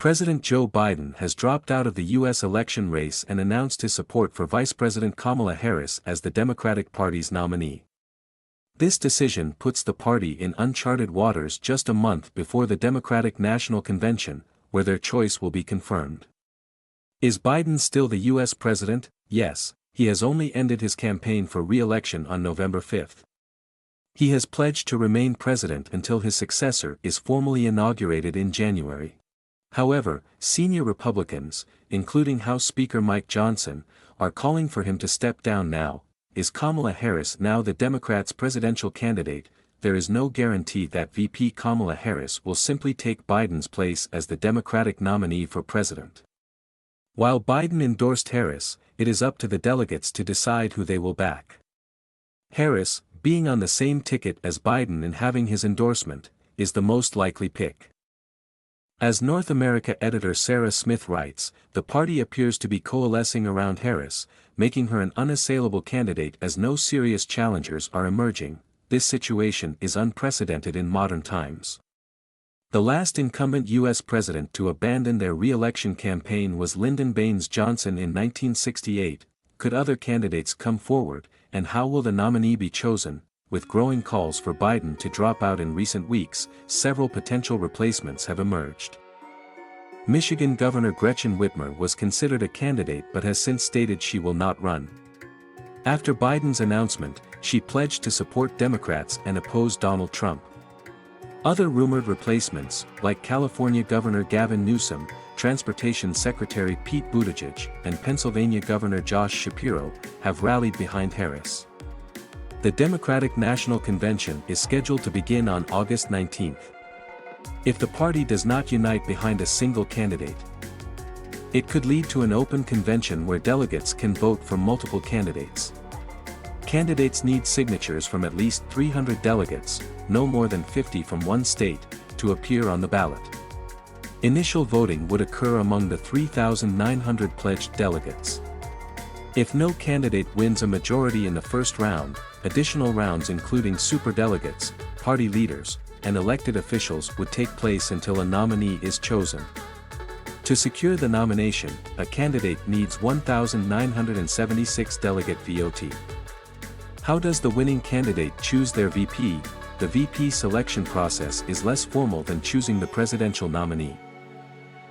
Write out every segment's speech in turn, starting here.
President Joe Biden has dropped out of the U.S. election race and announced his support for Vice-President Kamala Harris as the Democratic Party's nominee. This decision puts the party in uncharted waters just a month before the Democratic National Convention, where their choice will be confirmed. Is Biden still the U.S. president? Yes, he has only ended his campaign for re-election on November 5. He has pledged to remain president until his successor is formally inaugurated in January. However, senior Republicans, including House Speaker Mike Johnson, are calling for him to step down now. Is Kamala Harris now the Democrats' presidential candidate? There is no guarantee that VP Kamala Harris will simply take Biden's place as the Democratic nominee for president. While Biden endorsed Harris, it is up to the delegates to decide who they will back. Harris, being on the same ticket as Biden and having his endorsement, is the most likely pick. As North America editor Sarah Smith writes, the party appears to be coalescing around Harris, making her an unassailable candidate as no serious challengers are emerging. This situation is unprecedented in modern times. The last incumbent U.S. president to abandon their re-election campaign was Lyndon Baines Johnson in 1968. Could other candidates come forward, and how will the nominee be chosen? With growing calls for Biden to drop out in recent weeks, several potential replacements have emerged. Michigan Governor Gretchen Whitmer was considered a candidate but has since stated she will not run. After Biden's announcement, she pledged to support Democrats and oppose Donald Trump. Other rumored replacements, like California Governor Gavin Newsom, Transportation Secretary Pete Buttigieg, and Pennsylvania Governor Josh Shapiro, have rallied behind Harris. The Democratic National Convention is scheduled to begin on August 19. If the party does not unite behind a single candidate, it could lead to an open convention where delegates can vote for multiple candidates. Candidates need signatures from at least 300 delegates, no more than 50 from one state, to appear on the ballot. Initial voting would occur among the 3,900 pledged delegates. If no candidate wins a majority in the first round, additional rounds including superdelegates, party leaders, and elected officials would take place until a nominee is chosen. To secure the nomination, a candidate needs 1,976 delegate vote. How does the winning candidate choose their VP? The VP selection process is less formal than choosing the presidential nominee.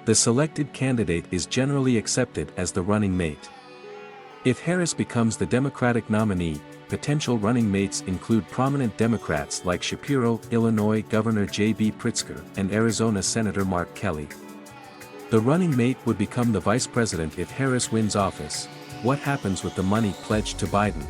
The selected candidate is generally accepted as the running mate. If Harris becomes the Democratic nominee, potential running mates include prominent Democrats like Shapiro, Illinois Governor J.B. Pritzker, and Arizona Senator Mark Kelly. The running mate would become the vice president if Harris wins office. What happens with the money pledged to Biden?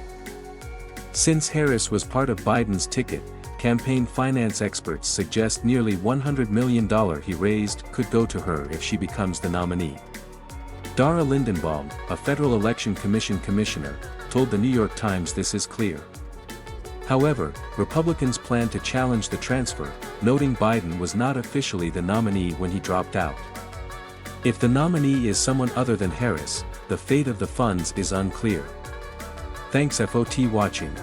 Since Harris was part of Biden's ticket, campaign finance experts suggest nearly $100 million he raised could go to her if she becomes the nominee. Dara Lindenbaum, a Federal Election Commission commissioner, told the New York Times this is clear. However, Republicans plan to challenge the transfer, noting Biden was not officially the nominee when he dropped out. If the nominee is someone other than Harris, the fate of the funds is unclear. Thanks for watching.